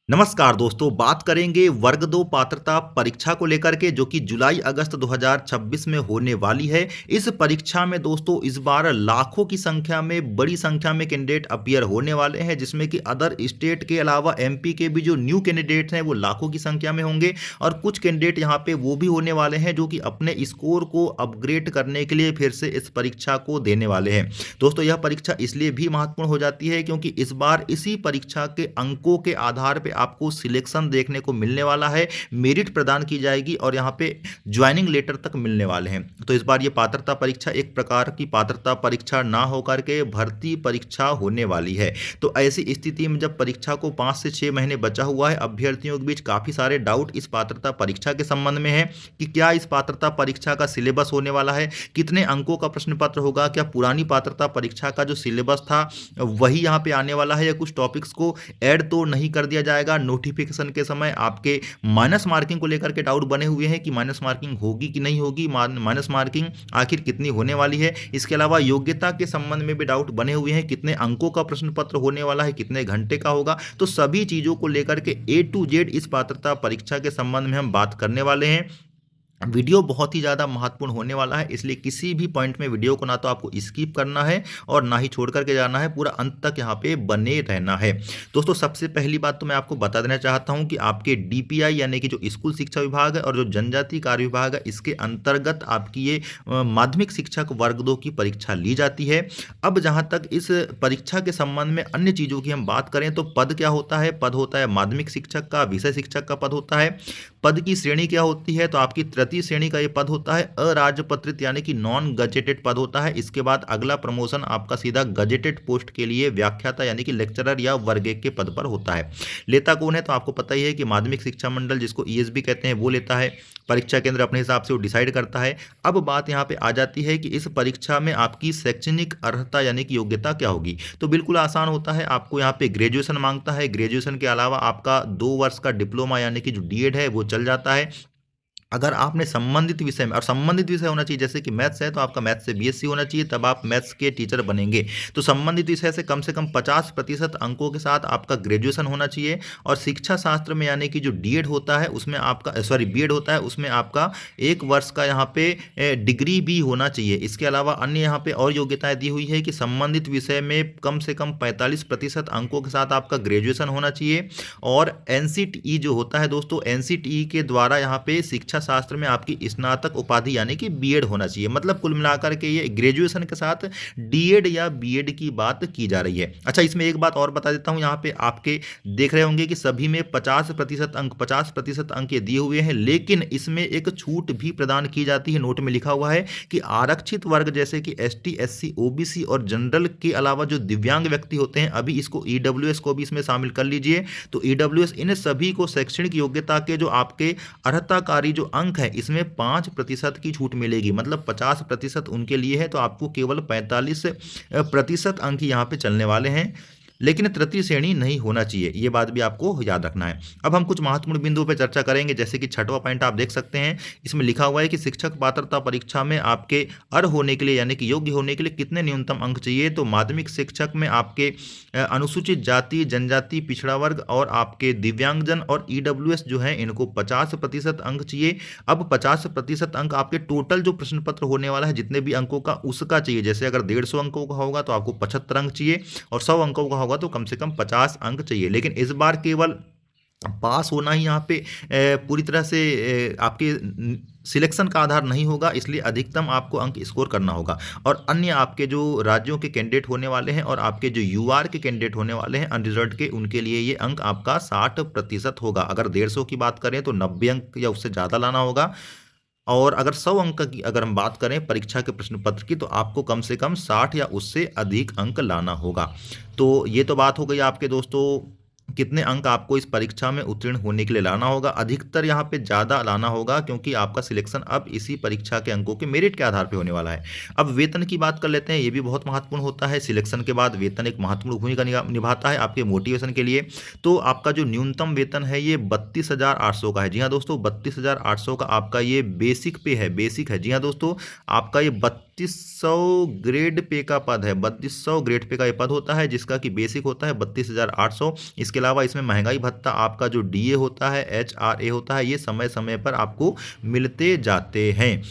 नमस्कार दोस्तों, बात करेंगे वर्ग 2 पात्रता परीक्षा को लेकर के जो कि जुलाई-अगस्त 2026 में होने वाली है। इस परीक्षा में दोस्तों इस बार लाखों की संख्या में बड़ी संख्या में कैंडिडेट अपीयर होने वाले हैं, जिसमें कि अदर स्टेट के अलावा एमपी के भी जो न्यू कैंडिडेट्स हैं वो लाखों की संख्या में होंगे और कुछ कैंडिडेट यहाँ पे वो भी होने वाले हैं जो कि अपने स्कोर को अपग्रेड करने के लिए फिर से इस परीक्षा को देने वाले हैं। दोस्तों यह परीक्षा इसलिए भी महत्वपूर्ण हो जाती है क्योंकि इस बार इसी परीक्षा के अंकों के आधार पे आपको सिलेक्शन देखने को मिलने वाला है, मेरिट प्रदान की जाएगी और यहाँ पे ज्वाइनिंग लेटर तक मिलने वाले हैं। तो इस बार ये पात्रता परीक्षा एक प्रकार की पात्रता परीक्षा ना होकर के भर्ती परीक्षा होने वाली है। तो ऐसी स्थिति में जब परीक्षा को 5 से 6 महीने बचा हुआ है, अभ्यर्थियों के बीच काफ़ी सारे डाउट इस पात्रता परीक्षा के संबंध में है कि क्या इस पात्रता परीक्षा का सिलेबस होने वाला है, कितने अंकों का प्रश्न पत्र होगा, क्या पुरानी पात्रता परीक्षा का जो सिलेबस था वही यहाँ पे आने वाला है या कुछ टॉपिक्स को ऐड तो नहीं कर दिया जाएगा। नोटिफिकेशन के समय आपके माइनस मार्किंग को लेकर के डाउट बने हुए हैं कि माइनस मार्किंग होगी कि नहीं होगी, माइनस मार्किंग आखिर कितनी होने वाली है। इसके अलावा योग्यता के संबंध में भी डाउट बने हुए हैं, कितने अंकों का प्रश्न पत्र होने वाला है, कितने घंटे का होगा। तो सभी चीज़ों को लेकर के ए टू जेड इस पात्रता परीक्षा के संबंध में हम बात करने वाले हैं। वीडियो बहुत ही ज़्यादा महत्वपूर्ण होने वाला है, इसलिए किसी भी पॉइंट में वीडियो को ना तो आपको स्किप करना है और ना ही छोड़ करके जाना है, पूरा अंत तक यहाँ पे बने रहना है। दोस्तों सबसे पहली बात तो मैं आपको बता देना चाहता हूँ कि आपके डीपीआई यानी कि जो स्कूल शिक्षा विभाग है और जो जनजातीय कार्य विभाग है, इसके अंतर्गत आपकी ये माध्यमिक शिक्षक वर्ग 2 की परीक्षा ली जाती है। अब जहाँ तक इस परीक्षा के संबंध में अन्य चीज़ों की हम बात करें तो पद क्या होता है? पद होता है माध्यमिक शिक्षक का, विषय शिक्षक का पद होता है। पद की श्रेणी क्या होती है? तो आपकी तृतीय श्रेणी का ये पद होता है, अराजपत्रित यानी कि नॉन गजेटेड पद होता है। इसके बाद अगला प्रमोशन आपका सीधा गजेटेड पोस्ट के लिए व्याख्याता यानी कि लेक्चरर या वर्ग 1 के पद पर होता है। लेता कौन है? तो आपको पता ही है कि माध्यमिक शिक्षा मंडल, जिसको ईएसबी कहते हैं, वो लेता है। परीक्षा केंद्र अपने हिसाब से वो डिसाइड करता है। अब बात यहाँ पे आ जाती है कि इस परीक्षा में आपकी शैक्षणिक अर्हता यानी कि योग्यता क्या होगी? तो बिल्कुल आसान होता है, आपको यहाँ पे ग्रेजुएशन मांगता है। ग्रेजुएशन के अलावा आपका 2 वर्ष का डिप्लोमा यानी कि जो डीएड है वो चल जाता है। अगर आपने संबंधित विषय में, और संबंधित विषय होना चाहिए, जैसे कि मैथ्स है तो आपका मैथ्स से बीएससी होना चाहिए, तब आप मैथ्स के टीचर बनेंगे। तो संबंधित विषय से कम 50% अंकों के साथ आपका ग्रेजुएशन होना चाहिए। और शिक्षा शास्त्र में यानी कि जो डीएड होता है उसमें आपका बीएड होता है, उसमें आपका 1 वर्ष का यहाँ पे डिग्री भी होना चाहिए। इसके अलावा अन्य यहाँ पे और योग्यताएं दी हुई है कि संबंधित विषय में कम से कम 45% अंकों के साथ आपका ग्रेजुएशन होना चाहिए। और एनसीटीई जो होता है दोस्तों, एनसीटीई के द्वारा यहाँ पे शिक्षा शास्त्र में आपकी स्नातक उपाधि यानी कि बीएड होना चाहिए। मतलब कुल मिलाकर के ये ग्रेजुएशन के साथ डीएड या बीएड की बात की जा रही है। अच्छा, इसमें एक बात और बता देता हूं, यहाँ पे आपके देख रहे होंगे कि सभी में 50% अंक ये दिए हुए हैं, लेकिन इसमें एक छूट भी प्रदान की जाती है। नोट में लिखा हुआ है कि आरक्षित वर्ग जैसे कि एसटी, एससी, ओबीसी और जनरल के अलावा जो दिव्यांग व्यक्ति होते हैं, अभी इसको ईडब्ल्यूएस को भी इसमें शामिल कर लीजिए। तो ईडब्ल्यूएस, इन सभी को शैक्षणिक योग्यता के जो आपके अर्हताकारी जो अंक है इसमें 5% की छूट मिलेगी। मतलब 50% उनके लिए है, तो आपको केवल 45% अंक यहाँ पे चलने वाले हैं, लेकिन तृतीय श्रेणी नहीं होना चाहिए। ये बात भी आपको याद रखना है। अब हम कुछ महत्वपूर्ण बिंदुओं पर चर्चा करेंगे, जैसे कि 6वां पॉइंट आप देख सकते हैं, इसमें लिखा हुआ है कि शिक्षक पात्रता परीक्षा में आपके अर्ह होने के लिए यानी कि योग्य होने के लिए कितने न्यूनतम अंक चाहिए? तो माध्यमिक शिक्षक में आपके अनुसूचित जाति, जनजाति, पिछड़ा वर्ग और आपके दिव्यांगजन और ईडब्ल्यूएस जो है, इनको 50% अंक चाहिए। अब 50% अंक आपके टोटल जो प्रश्न पत्र होने वाला है जितने भी अंकों का, उसका चाहिए। जैसे अगर 150 अंकों का होगा तो आपको 75 अंक चाहिए, और 100 अंकों का होगा तो कम से कम 50 अंक चाहिए। लेकिन इस बार केवल पास होना ही यहाँ पे पूरी तरह से आपके सिलेक्शन का आधार नहीं होगा, इसलिए अधिकतम आपको अंक स्कोर करना होगा। और अन्य आपके जो राज्यों के कैंडिडेट होने वाले हैं और आपके जो यूआर के कैंडिडेट होने वाले हैं अनरिजर्व्ड के, उनके लिए ये अंक आपका 60% होगा। अगर 150 की बात करें तो 90 अंक या उससे ज़्यादा लाना होगा। और अगर 100 अंक की अगर हम बात करें परीक्षा के प्रश्न पत्र की, तो आपको कम से कम 60 या उससे अधिक अंक लाना होगा। तो ये तो बात हो गई आपके दोस्तों, कितने अंक आपको इस परीक्षा में उत्तीर्ण होने के लिए लाना होगा। अधिकतर यहाँ पे ज़्यादा लाना होगा, क्योंकि आपका सिलेक्शन अब इसी परीक्षा के अंकों के मेरिट के आधार पे होने वाला है। अब वेतन की बात कर लेते हैं, ये भी बहुत महत्वपूर्ण होता है। सिलेक्शन के बाद वेतन एक महत्वपूर्ण भूमिका निभाता है आपके मोटिवेशन के लिए। तो आपका जो न्यूनतम वेतन है ये 32,800 का है। जी हाँ दोस्तों, 32,800 का आपका ये बेसिक पे है, बेसिक है। जी हाँ दोस्तों, आपका ये 3200 ग्रेड पे का पद है, 3200 ग्रेड पे का ये पद होता है, जिसका कि बेसिक होता है 32,800। इसके अलावा इसमें महंगाई भत्ता, आपका जो डीए होता है, एचआरए होता है, ये समय समय पर आपको मिलते जाते हैं।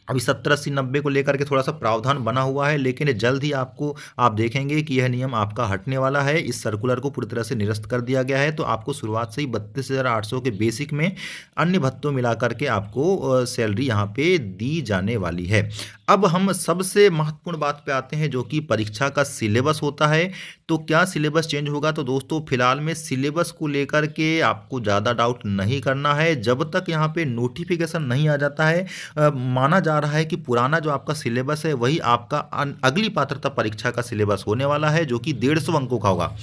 अभी 70, 80, 90 को लेकर के थोड़ा सा प्रावधान बना हुआ है, लेकिन जल्द ही आपको आप देखेंगे कि यह नियम आपका हटने वाला है। इस सर्कुलर को पूरी तरह से निरस्त कर दिया गया है, तो आपको शुरुआत से ही 32,800 के बेसिक में अन्य भत्तों मिला करके आपको सैलरी यहाँ पे दी जाने वाली है। अब हम सबसे महत्वपूर्ण बात पे आते हैं, जो कि परीक्षा का सिलेबस होता है। तो क्या सिलेबस चेंज होगा? तो दोस्तों फिलहाल में सिलेबस को लेकर के आपको ज़्यादा डाउट नहीं करना है, जब तक यहाँ पे नोटिफिकेशन नहीं आ जाता है। माना जा रहा है कि पुराना जो आपका सिलेबस है वही आपका अगली पात्रता परीक्षा का सिलेबस होने वाला है, जो कि 150 अंकों का होगा।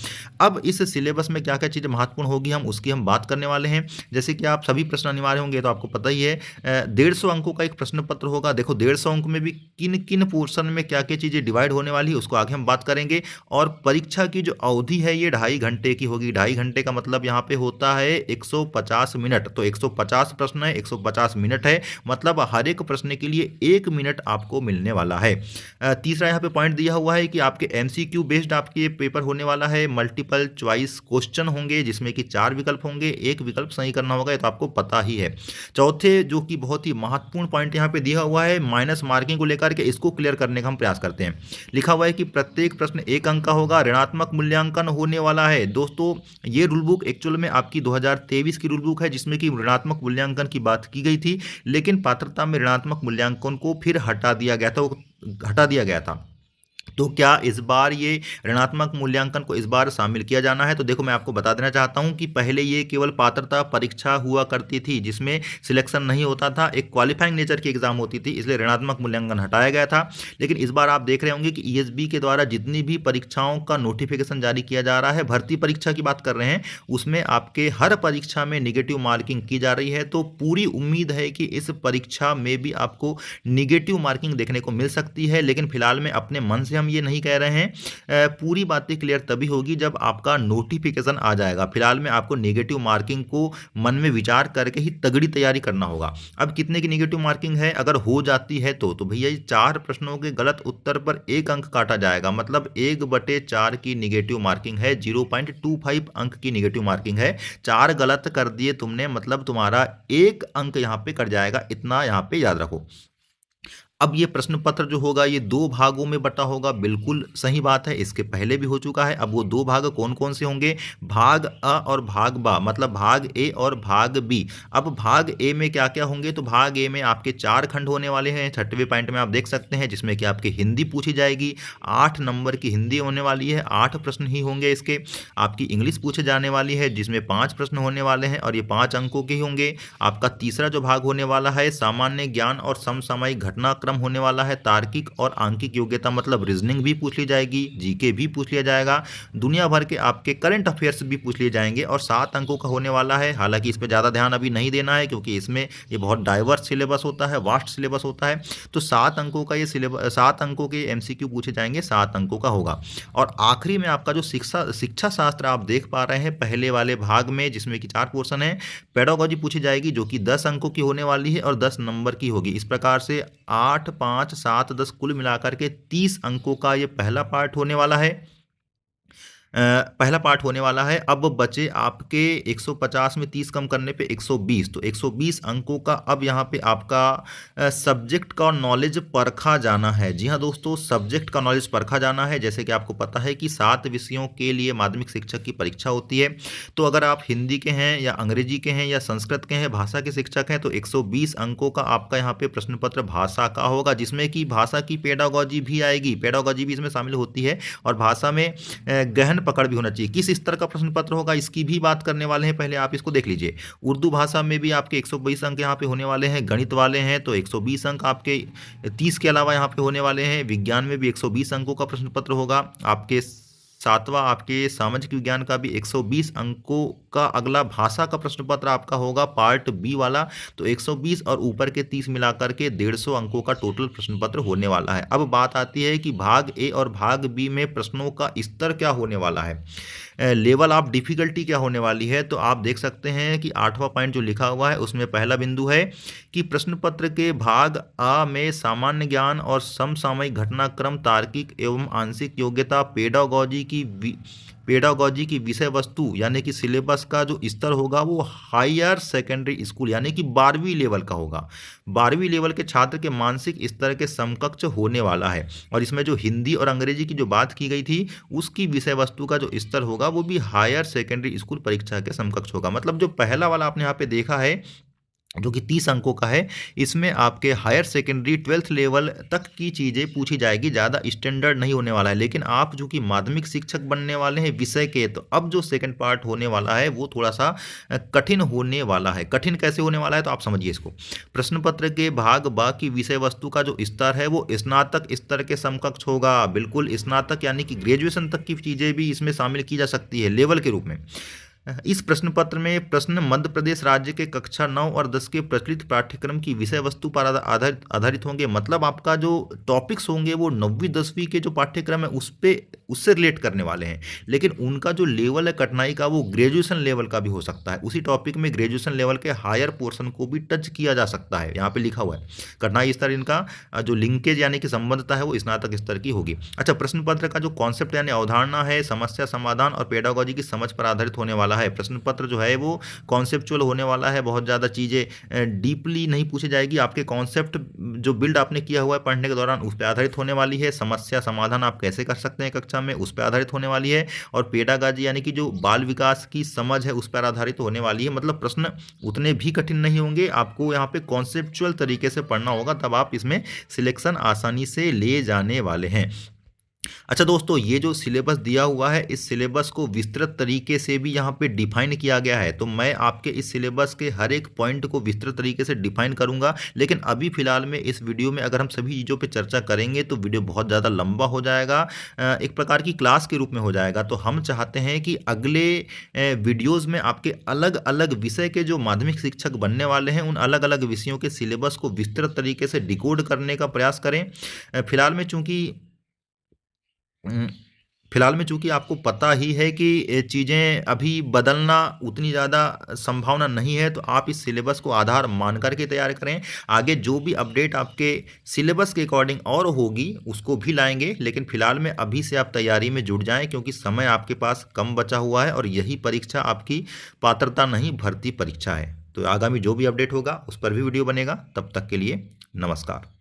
अब इस सिलेबस में क्या क्या चीज़ें महत्वपूर्ण होगी उसकी हम बात करने वाले हैं। जैसे कि आप सभी प्रश्न अनिवार्य होंगे, तो आपको पता ही है 150 अंकों का एक प्रश्न पत्र होगा। देखो 150 अंक में भी किन किन पोर्शन में क्या क्या चीज़ें डिवाइड होने वाली है उसको आगे हम बात करेंगे। और परीक्षा की जो अवधि है ये 2.5 घंटे की होगी। 2.5 घंटे का मतलब यहाँ पे होता है 150 मिनट। तो 150 प्रश्न है, 150 मिनट है, मतलब हर एक प्रश्न के लिए 1 मिनट आपको मिलने वाला है। तीसरा यहाँ पे पॉइंट दिया हुआ है कि आपके एमसीक्यू बेस्ड आपके पेपर होने वाला है। मल्टीपल चॉइस क्वेश्चन होंगे, जिसमें कि 4 विकल्प होंगे, एक विकल्प सही करना होगा, ये तो आपको पता ही है। चौथे जो कि बहुत ही महत्वपूर्ण पॉइंट यहाँ पे दिया हुआ है, माइनस मार्किंग को लेकर के, इसको क्लियर करने का हम प्रयास करते हैं। लिखा हुआ है कि प्रत्येक प्रश्न 1 अंक का होगा, ऋणात्मक मूल्यांकन होने वाला है। दोस्तों ये रूल बुक एक्चुअल में आपकी 2023 की रूल बुक है, जिसमें कि ऋणात्मक मूल्यांकन की बात की गई थी, लेकिन पात्रता में ऋणात्मक मूल्यांकन को फिर हटा दिया गया था। तो क्या इस बार ये ऋणात्मक मूल्यांकन को इस बार शामिल किया जाना है? तो देखो मैं आपको बता देना चाहता हूं कि पहले ये केवल पात्रता परीक्षा हुआ करती थी, जिसमें सिलेक्शन नहीं होता था, एक क्वालिफाइंग नेचर की एग्जाम होती थी, इसलिए ऋणात्मक मूल्यांकन हटाया गया था। लेकिन इस बार आप देख रहे होंगे कि ईएसबी के द्वारा जितनी भी परीक्षाओं का नोटिफिकेशन जारी किया जा रहा है, भर्ती परीक्षा की बात कर रहे हैं, उसमें आपके हर परीक्षा में निगेटिव मार्किंग की जा रही है। तो पूरी उम्मीद है कि इस परीक्षा में भी आपको निगेटिव मार्किंग देखने को मिल सकती है। लेकिन फिलहाल में अपने मन से हम ये नहीं कह रहे हैं, पूरी बातें क्लियर तभी होगी जब आपका नोटिफिकेशन आ जाएगा। फिलहाल में आपको नेगेटिव मार्किंग को मन में विचार करके ही तगड़ी तैयारी करना होगा। अब कितने की नेगेटिव मार्किंग है अगर हो जाती है तो भैया 4 प्रश्नों के गलत उत्तर पर 1 अंक काटा जाएगा, मतलब 1/4 की नेगेटिव मार्किंग है, 0.25 अंक की नेगेटिव मार्किंग है। 4 गलत कर दिए तुमने, मतलब तुम्हारा 1 अंक यहाँ पे कट जाएगा, इतना यहाँ पे याद रखो। अब ये प्रश्न पत्र जो होगा ये 2 भागों में बटा होगा, बिल्कुल सही बात है, इसके पहले भी हो चुका है। अब वो 2 भाग कौन कौन से होंगे? भाग अ और भाग बा, मतलब भाग ए और भाग बी। अब भाग ए में क्या क्या होंगे? तो भाग ए में आपके 4 खंड होने वाले हैं, 6वें पॉइंट में आप देख सकते हैं, जिसमें कि आपकी हिंदी पूछी जाएगी। 8 नंबर की हिंदी होने वाली है, 8 प्रश्न ही होंगे इसके। आपकी इंग्लिश पूछे जाने वाली है, जिसमें 5 प्रश्न होने वाले हैं और ये 5 अंकों के ही होंगे। आपका तीसरा जो भाग होने वाला है, सामान्य ज्ञान और समसामयिक घटनाक्रम होने वाला है। तार्किक और आंकिक योग्यता, मतलब रीजनिंग भी पूछ ली जाएगी, जीके भी पूछ लिया जाएगा, दुनिया भर के आपके करंट अफेयर्स भी पूछ लिए जाएंगे, और 7 अंकों का होने वाला है। हालांकि इस पर ज़्यादा ध्यान अभी नहीं देना है, क्योंकि इसमें ये बहुत डाइवर्स सिलेबस होता है, वास्ट सिलेबस होता है। तो 7 अंकों का ये सिलेबस, 7 अंकों के एमसीक्यू पूछे जाएंगे, 7 अंकों का होगा। और आखिरी में आपका जो शिक्षा शास्त्र आप देख पा रहे हैं पहले वाले भाग में, जिसमें कि 4 पोर्शन है, पेडागोजी पूछी जाएगी, जो कि 10 अंकों की होने वाली है और 10 नंबर की होगी। इस प्रकार से 8, 5, 7, 10 कुल मिलाकर के 30 अंकों का ये पहला पार्ट होने वाला है। पहला पार्ट होने वाला है। अब बचे आपके 150 में 30 कम करने पे 120, तो 120 अंकों का अब यहाँ पे आपका सब्जेक्ट का नॉलेज परखा जाना है। जी हाँ दोस्तों, सब्जेक्ट का नॉलेज परखा जाना है। जैसे कि आपको पता है कि 7 विषयों के लिए माध्यमिक शिक्षक की परीक्षा होती है। तो अगर आप हिंदी के हैं या अंग्रेजी के हैं या संस्कृत के हैं, भाषा के शिक्षक हैं, तो 120 अंकों का आपका यहाँ पे प्रश्न पत्र भाषा का होगा, जिसमें कि भाषा की पेडागोजी भी आएगी, पेडागोजी भी इसमें शामिल होती है, और भाषा में गहन पकड़ भी होना चाहिए। किस स्तर का प्रश्न पत्र होगा इसकी भी बात करने वाले हैं, पहले आप इसको देख लीजिए। उर्दू भाषा में भी आपके 120 अंक यहाँ पे होने वाले हैं, गणित वाले हैं तो 120 अंक आपके 30 के अलावा यहाँ पे होने वाले हैं। विज्ञान में भी 120 अंकों का प्रश्न पत्र होगा। आपके 7वां आपके सामाजिक विज्ञान का भी 120 अंकों का अगला भाषा का प्रश्न पत्र आपका होगा, पार्ट बी वाला, तो 120 और ऊपर के 30 मिलाकर के 150 अंकों का टोटल प्रश्न पत्र होने वाला है। अब बात आती है कि भाग ए और भाग बी में प्रश्नों का स्तर क्या होने वाला है। लेवल ऑफ डिफ़िकल्टी क्या होने वाली है, तो आप देख सकते हैं कि 8वां पॉइंट जो लिखा हुआ है उसमें पहला बिंदु है कि प्रश्न पत्र के भाग अ में सामान्य ज्ञान और समसामयिक घटनाक्रम, तार्किक एवं आंशिक योग्यता, पेडागॉजी की विषय वस्तु यानी कि सिलेबस का जो स्तर होगा वो हायर सेकेंडरी स्कूल यानी कि 12वीं लेवल का होगा। 12वीं लेवल के छात्र के मानसिक स्तर के समकक्ष होने वाला है। और इसमें जो हिंदी और अंग्रेजी की जो बात की गई थी उसकी विषय वस्तु का जो स्तर होगा वो भी हायर सेकेंडरी स्कूल परीक्षा के समकक्ष होगा। मतलब जो पहला वाला आपने यहाँ पे देखा है जो कि 30 अंकों का है, इसमें आपके हायर सेकेंडरी 12th लेवल तक की चीज़ें पूछी जाएगी, ज़्यादा स्टैंडर्ड नहीं होने वाला है। लेकिन आप जो कि माध्यमिक शिक्षक बनने वाले हैं विषय के, तो अब जो सेकंड पार्ट होने वाला है वो थोड़ा सा कठिन होने वाला है। कठिन कैसे होने वाला है, तो आप समझिए इसको। प्रश्न पत्र के भाग ब की विषय वस्तु का जो स्तर है वो स्नातक स्तर के समकक्ष होगा। बिल्कुल स्नातक यानी कि ग्रेजुएशन तक की चीज़ें भी इसमें शामिल की जा सकती है लेवल के रूप में। इस प्रश्न पत्र में प्रश्न मध्य प्रदेश राज्य के कक्षा 9 और 10 के प्रचलित पाठ्यक्रम की विषय वस्तु पर आधारित होंगे। मतलब आपका जो टॉपिक्स होंगे वो 9वीं 10वीं के जो पाठ्यक्रम है उससे रिलेट करने वाले हैं। लेकिन उनका जो लेवल है कठिनाई का वो ग्रेजुएशन लेवल का भी हो सकता है। उसी टॉपिक में ग्रेजुएशन लेवल के हायर पोर्शन को भी टच किया जा सकता है। यहाँ पे लिखा हुआ है कठिनाई स्तर इनका जो लिंकेज यानी कि संबंधता है वो स्नातक स्तर की होगी। अच्छा, प्रश्न पत्र का जो कॉन्सेप्ट यानी अवधारणा है समस्या समाधान और पेडागोजी की समझ पर आधारित होने वाला है। प्रश्न पत्र जो है वो कॉन्सेप्चुअल होने वाला है। बहुत ज़्यादा चीज़ें डीपली नहीं पूछी जाएगी। आपके कॉन्सेप्ट जो बिल्ड आपने किया हुआ है पढ़ने के दौरान उस पर आधारित होने वाली है। समस्या समाधान आप कैसे कर सकते हैं कक्षा में उस पर आधारित होने वाली है। और पेडागोजी यानी कि जो बाल विकास की समझ है उस पर आधारित होने वाली है। मतलब प्रश्न उतने भी कठिन नहीं होंगे। आपको यहाँ पे कॉन्सेप्चुअल तरीके से पढ़ना होगा, तब आप इसमें सिलेक्शन आसानी से ले जाने वाले हैं। अच्छा दोस्तों, ये जो सिलेबस दिया हुआ है इस सिलेबस को विस्तृत तरीके से भी यहाँ पे डिफाइन किया गया है। तो मैं आपके इस सिलेबस के हर एक पॉइंट को विस्तृत तरीके से डिफाइन करूँगा। लेकिन अभी फ़िलहाल में इस वीडियो में अगर हम सभी चीज़ों पे चर्चा करेंगे तो वीडियो बहुत ज़्यादा लंबा हो जाएगा, एक प्रकार की क्लास के रूप में हो जाएगा। तो हम चाहते हैं कि अगले वीडियोज़ में आपके अलग अलग विषय के जो माध्यमिक शिक्षक बनने वाले हैं उन अलग अलग विषयों के सिलेबस को विस्तृत तरीके से डिकोड करने का प्रयास करें। उम, फिलहाल में चूँकि आपको पता ही है कि चीज़ें अभी बदलना उतनी ज़्यादा संभावना नहीं है, तो आप इस सिलेबस को आधार मान कर के तैयार करें। आगे जो भी अपडेट आपके सिलेबस के अकॉर्डिंग और होगी, उसको भी लाएँगे। लेकिन फिलहाल में अभी से आप तैयारी में जुट जाएँ, क्योंकि समय आपके पास कम बचा हुआ है और यही परीक्षा आपकी पात्रता नहीं, भर्ती परीक्षा है। तो आगामी जो भी अपडेट होगा, उस पर भी वीडियो बनेगा। तब तक के लिए नमस्कार।